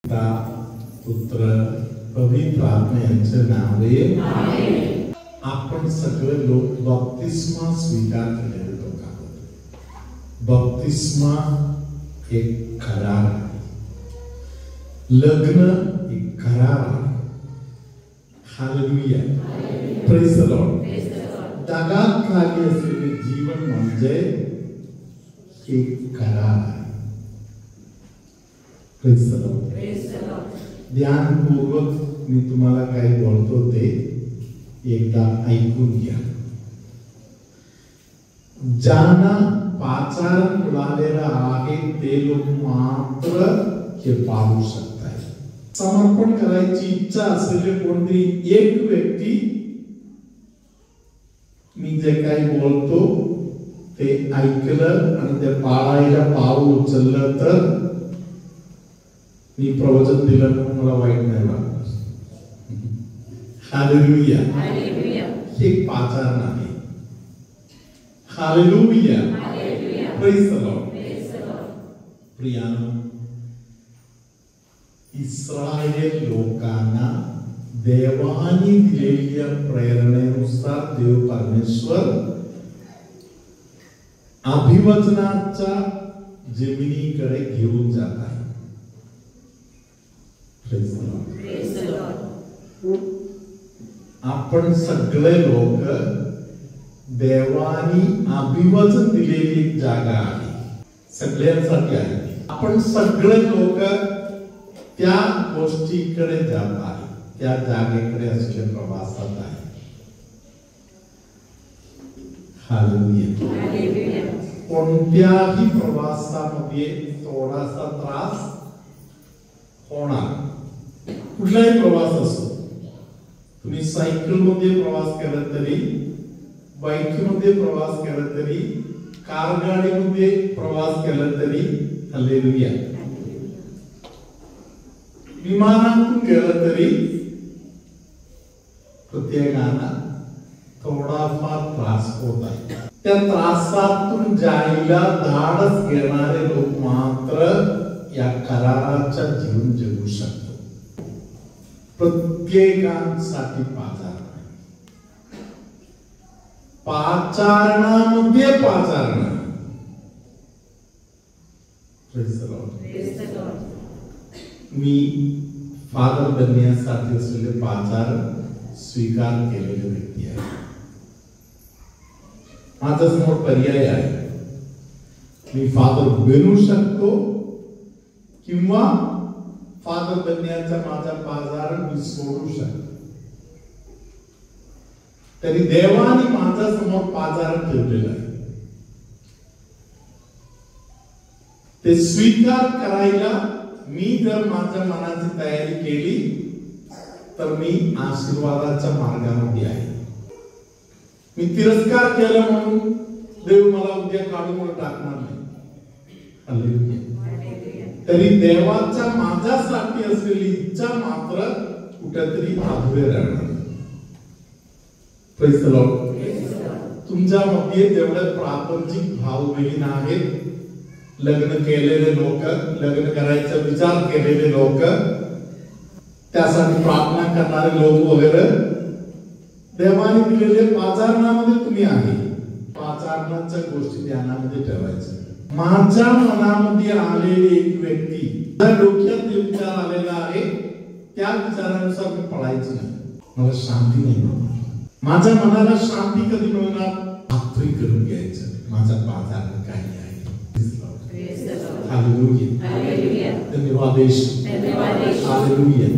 पिता पुत्र पवित्र आत्मा यांचे नावे आमेन। आपण सगळे लोक बप्तिस्मा स्वीकार केलेले लोक आहोत। बप्तिस्मा एक करार आहे, लग्न एक करार आहे। Hallelujah, praise the Lord. जगात खाली असलेले जीवन म्हणजे एक करार आहे। Praise the Lord. ध्यानपूर्वक मी तुम्हाला काय बोलतो ते एकदा ऐकून घ्या। ज्यांना पाचारण मिळालेला आहे ते लोक मात्र हे पाहू शकतात। समर्पण करायची इच्छा असलेले कोणतरी एक व्यक्ती मी जे काही बोलतो ते ऐकलं आणि ते पाळायला पाऊल उचललं तर मी प्रवचन दिलं म्हणून मला वाईट नाही वाटत। हालेलुया, हे पाचारण आहे। Hallelujah, praise the Lord. प्रियानो, इस्रायल लोकांना देवाने दिलेल्या प्रेरणेनुसार देव परमेश्वर अभिवचनाच्या जमिनीकडे घेऊन जात आहे। आपण सगळे लोक देवानी अभिवचन दिलेली एक जागा आहे, सगळ्यांसाठी आहे। आपण सगळे लोक त्या गोष्टीकडे जात आहे, त्या जागेकडे असलेल्या प्रवासात आहे। हालेलुया। कोणत्याही प्रवासामध्ये थोडासा त्रास होणार, कुठलाही प्रवास असो। तुम्ही सायकल मध्ये प्रवास केला तरी, बाईक मध्ये प्रवास केला तरी, कार गाडी मध्ये प्रवास केला तरी, हालेलुया, विमानातून गेला तरी प्रत्येकाला थोडाफार त्रास होत आहे। त्या त्रासातून जायला धाडस घेणारे लोक मात्र या कराराच्या जीवन जगू शकतो। प्रत्येकासाठी पाचारण आहे, पाचारणामध्ये पाचारण आहे। Praise the Lord. Me father बनण्यासाठी असलेले पाचारण स्वीकार केलेले व्यक्ती आहे। माझ्या समोर पर्याय आहे, मी फादर बनू शकतो किंवा फादर बनण्याचा माझा पाचारण मी सोडू शकतो। तरी देवाने माझ्या समोर पाचारण ठेवलेलं आहे, ते स्वीकार करायला मी जर माझ्या मनाची तयारी केली तर मी आशीर्वादाच्या मार्गामध्ये आहे। मी तिरस्कार केला म्हणून देव मला उद्या काढून टाकणार नाही। हालेलुया। तरी देवाच्या माझ्यासाठी असलेली इच्छा मात्र कुठेतरी अधुरे राहणार। Praise the Lord. तुमच्यामध्ये जेवढे प्रापंचिक भाव बहीण आहेत, लग्न केलेले लोक, लग्न करायचा विचार केलेले लोक, त्यासाठी प्रार्थना करणारे लोक वगैरे, देवाने दिलेले पाचारणामध्ये तुम्ही आहे। पाचारणाच्या गोष्टी ध्यानामध्ये ठेवायच्या। माझ्या मनामध्ये आलेली एक व्यक्ती, ज्या डोक्यात जे विचार आलेला आहे त्या विचारानुसार मी पळायचं नाही, मला शांती नाही मिळणार। माझ्या मनाला शांती कधी मिळणार? खात्री करून घ्यायचं माझा पाचारण काय आहे। हालेलुया, धन्यवाद येशू, हालेलुया।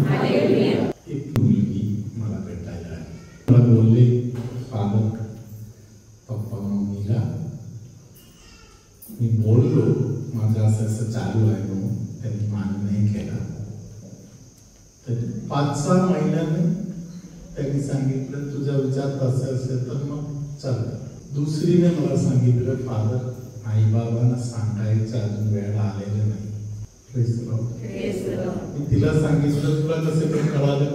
एक मुलगी मला भेटायला आली, मला बोलले, फादर पप्पा मम्मीला मी बोललो माझं असं चालू आहे म्हणून, त्यांनी मान्य नाही केला। तर 5-6 महिन्याने त्यांनी सांगितलं तुझा विचार तसा असेल तर मग चल। दुसरीने मला सांगितलं, फादर आई बाबांना सांगायचं अजून वेळ आलेला नाही। मी तिला सांगितलं तुला कसं पण कळालं?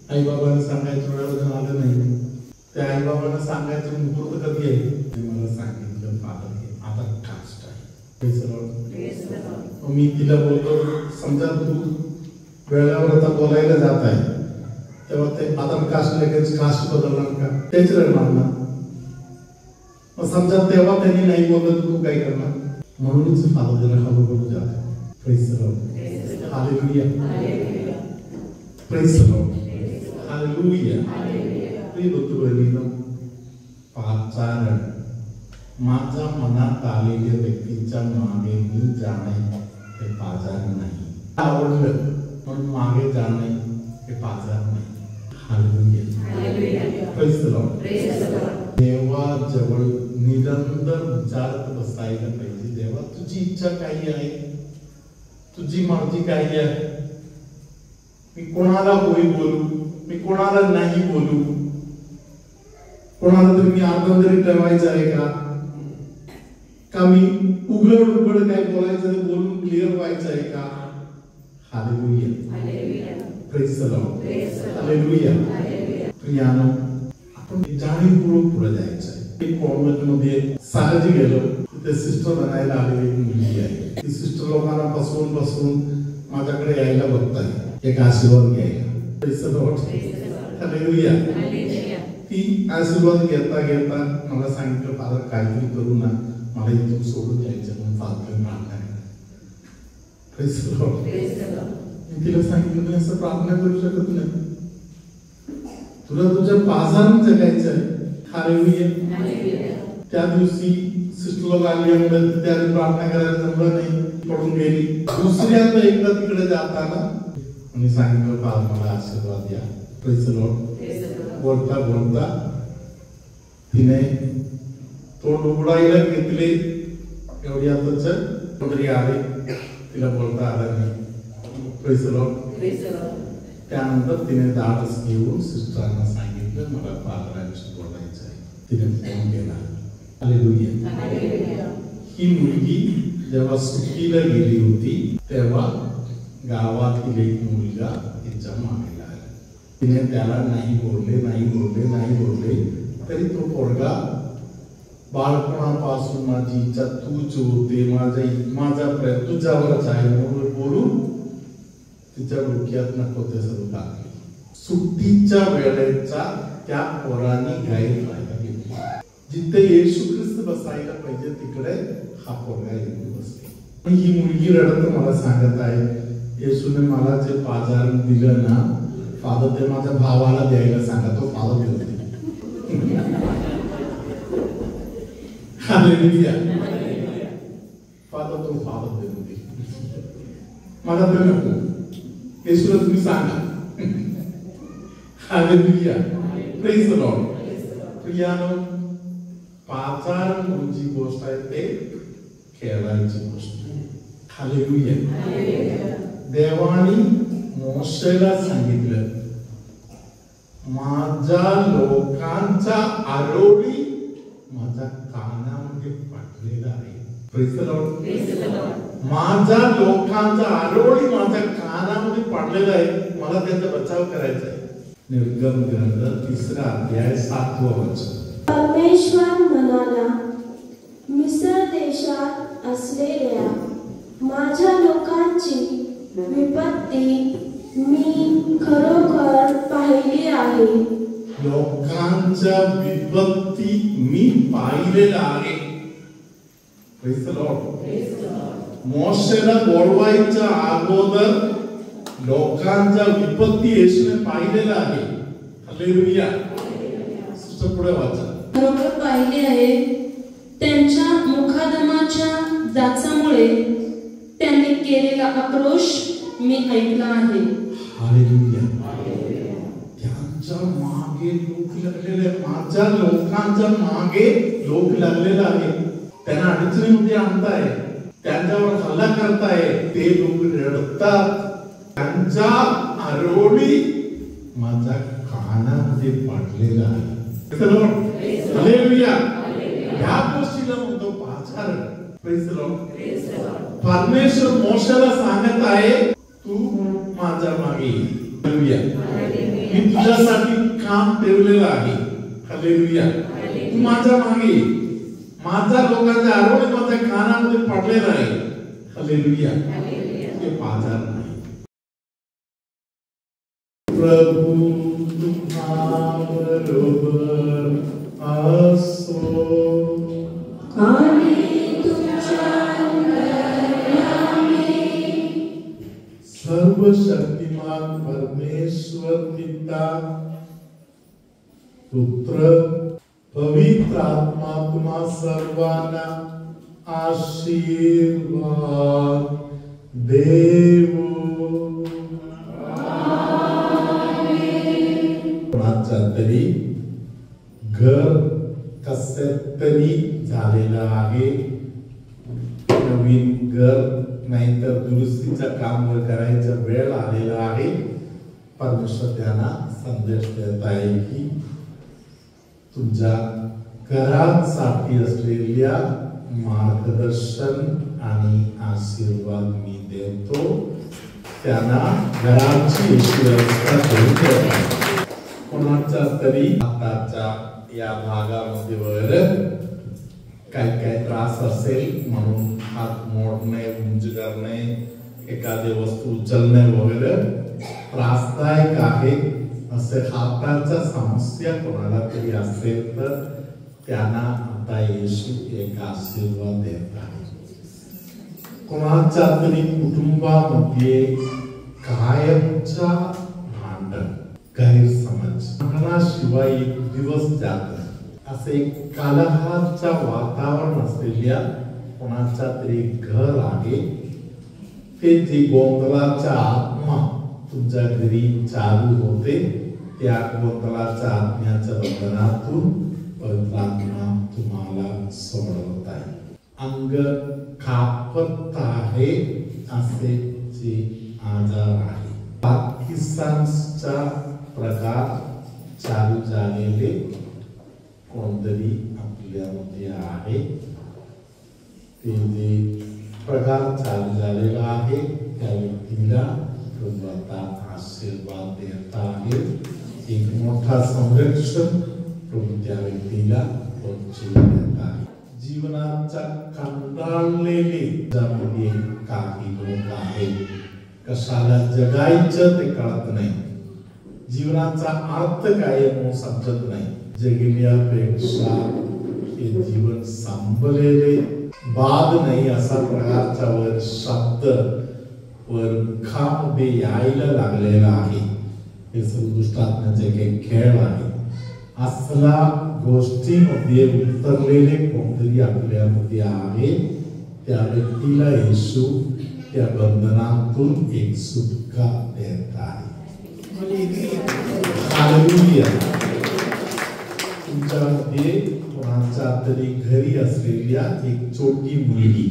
आई बाबांना सांगायचं वेळ अजून आलं नाही। त्या आई बाबांना सांगायचं मुहूर्त कधी आहे? मला सांगितलं फादर हे आता कास्ट आहे। मी तिला बोलतो, समजा तू वेळेवर आता बोलायला जात आहे तेव्हा ते आधार कास्ट लगेच कास्ट बदलणार का? तेच राहणार ना. मग समजा तेव्हा त्यांनी नाही बोललं तर तू काय करणार? म्हणूनच फादर हळूहळू जाते. Praise the Lord. Hallelujah. Praise the Lord. Hallelujah. प्रिय बंधू पाचारण माझ्या मनात आलेल्या व्यक्तीच्या मागे मी जाणे हे पाचारण नाही. आवडलं म्हणून मागे जाणे हे पाचारण नाही. हालेलुया. Praise the Lord. देवाजवळ निरंतर विचारत बसायला पाहिजे. देवा तुझी इच्छा काय आहे? तुझी मर्जी काय आहे? मी कोणाला होय बोलू? मी कोणाला नाही बोलू? कोणाला तरी मी आर्धंतरी ठेवायचं आहे का मी उघड काय बोलायचं ते बोलून क्लिअर व्हायचं आहे का? Hallelujah. Praise the Lord. Hallelujah. प्रियानो आपण जाणीवपूर्वक पुढे जायचं आहे. एक कॉन्व्हेंटमध्ये सहज गेलो तिथे सिस्टर बनायला आलेली एक मुलगी आहे. ती सिस्टर लोकांना बसवून माझ्याकडे यायला बघताय एक आशीर्वाद घ्यायला. Praise the Lord. हालेलुया. ती आशीर्वाद घेता मला सांगितलं फादर काहीतरी करू ना, मला इथून सोडून जायचं म्हणून फादर प्रार्थना करा. Praise the Lord. मी तिला सांगितलं मी असं प्रार्थना करू शकत नाही. तुला तुझ्या पाजारून जगायचं आहे. हालेलुया. त्या दिवशी सिस्टर लोक आली आणि त्याने प्रार्थना करायला जमलं नाही, पडून गेली. दुसऱ्यांदा एकदा तिकडे जाताना मी सांगितलं फादर मला आशीर्वाद द्या. Praise the Lord. बोलता तिने तोंड उघडायला घेतले एवढ्यातच कोणतरी आले. तिला बोलता आलं नाही. Praise the Lord. त्यानंतर तिने धाडस घेऊन सिस्टरांना सांगितलं मला फादरांशी बोलायचं आहे. तिने फोन केला. हालेलुया. ही मुलगी जेव्हा सुट्टीला गेली होती तेव्हा गावातील एक मुलगा तिच्या मागे लागला. तिने त्याला नाही बोलले तरी तो पोरगा बाळपणापासून माझी इच्छा तूच होते, माझा प्रयत्न तुझ्यावरच आहे म्हणून बोलून तिच्या डोक्यात नको ते सर्व टाकले. सुट्टीच्या वेळेचा त्या पोराने गैरफायदा घेतला. जिथे येशू ख्रिस्त बसायला पाहिजे तिकडे हा पोरगा येऊन बसले. ही मुलगी रडत मला सांगत आहे येशूने मला जे पाजारण दिलं ना फादर ते माझ्या भावाला द्यायला सांगा. तो फादर देतो. हालेलुया. फादर तो फादर देतो. मला ते नको. येशूला तुम्ही सांगा. हालेलुया. Praise the Lord. प्रियानो पाचारण जी गोष्ट आहे ते खेळायची गोष्ट. हालेलुया. देवाने मोशेला सांगितलं माझ्या लोकांचा आरोळी माझ्या कानामध्ये पडलेला आहे. Praise the Lord. माझ्या लोकांचा आरोळी माझ्या कानामध्ये पडलेला आहे. मला त्याचा बचाव करायचा आहे. निर्गम ग्रंथ 3 अध्याय 7 वचन. परमेश्वर म्हणाला मिस्र देशात असलेल्या माझ्या लोकांची विपत्ती मी खरोखर पाहिली आहे. लोकांच्या विपत्ती मी पाहिलेला आहे. Praise the Lord. मोशेला बोलवायच्या अगोदर लोकांच्या विपत्ती येशूने पाहिलेला आहे. हालेलुया. पुढे वाचा. खरोखर पाहिले आहे. त्यांच्या मुखादमाच्या जाचामुळे त्यांनी केलेला आक्रोश मी ऐकला आहे. हालेलुया. त्यांच्या मागे लोक लागलेले, माझ्या लोकांच्या मागे लोक लागलेला आहे. त्यांना अडचणीमध्ये आणताय, त्यांच्यावर हल्ला करताय. ते लोक रडतात. त्यांच्या आरोळी माझ्या कानामध्ये पडलेला आहे. हालेलुया. ह्या गोष्टीला म्हणतो पाचारण. Praise the Lord. परमेश्वर मोशेला सांगत आहे तू माझ्या मागे ये. हालेलुया. मी तुझ्यासाठी काम ठेवलेलं आहे. हालेलुया. तू माझ्या मागे ये. माझ्या लोकांच्या आरोळी माझ्या कानामध्ये पडलेला आहे. हालेलुया. हे पाचारण. प्रभु तुम्हाबरोबर असो आणि तुमच्या अंतर्यामी सर्वशक्तिमान परमेश्वर पिता पुत्र पवित्र आत्मा तुम्हा सर्वांना आशीर्वाद देवो. कोणाच्या तरी घर कसे तरी झालेलं आहे, नवीन घर नाहीतर दुरुस्तीचं काम करायचा वेळ आलेला आहे. परमेश्वर त्यांना संदेश देत आहे की तुमच्या घरासाठी असलेल्या मार्गदर्शन आणि आशीर्वाद मी देतो. त्यांना घराची व्यवस्था करून देतो. कोणाच्या तरी हाताच्या या भागामध्ये वगैरे काही त्रास असेल म्हणून हात मोडणे, उंच करणे, एखादी वस्तू उचलणे वगैरे त्रासदायक आहे असे हाताच्या समस्या कोणाला तरी असेल तर त्यांना आता येशू एक आशीर्वाद देत आहे. कोणाच्या तरी कुटुंबामध्ये कायमचा भांडण, गैरसमज, भांडणाशिवाय एक दिवस जात असे कलहाचा वातावरण असलेल्या कोणाचा तरी घर आहे. ते जे गोंधळाचा आत्मा तुमच्या घरी चालू होते त्या गोंधळाच्या आत्म्याच्या बंधनातून पवित्र आत्मा तुम्हाला सोडवत आहे. अंग कापत आहे असे जे आजार आहे, पार्किन्सनचा प्रकार चालू झालेले कोणतरी आपल्यामध्ये आहे. ते जे प्रकार चालू झालेला आहे त्या व्यक्तीला प्रभू आता आशीर्वाद देत आहे. एक मोठा संरक्षण प्रभू त्या व्यक्तीला देत आहे. जीवनाचा कंटाळलेले ज्यामध्ये काही लोक आहेत, कशाला जगायचं ते कळत नाही, जीवनाचा अर्थ काय म्हणून समजत नाही, जगण्यापेक्षा हे जीवन संपलेले बाद नाही असा प्रकारचा वर शब्द वर मुखामध्ये यायला लागलेला आहे. हे दुष्टात्म्याचे काही खेळ आहे. असला गोष्टीमध्ये उतरलेले कोणतरी आपल्यामध्ये आहे. त्या व्यक्तीला येशू त्या बंधनातून एक सुटका देत आहे. हालेलुया. तुमच्यामध्ये कोणाच्या तरी घरी असलेल्या एक छोटी मुलगी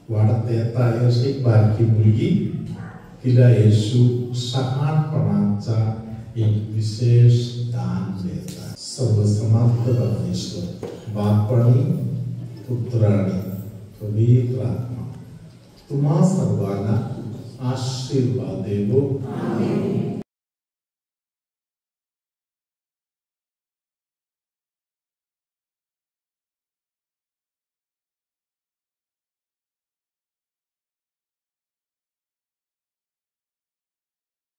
वाढत येत आहे, अशी एक बारकी मुलगी, तिला येशू शहाणपणाचा एक विशेष दान देतात. सर्वसमाप्त परमेश्वर बापणी पुत्राणी पवित्र आत्मा तुम्हा सर्वांना आशीर्वाद देवो.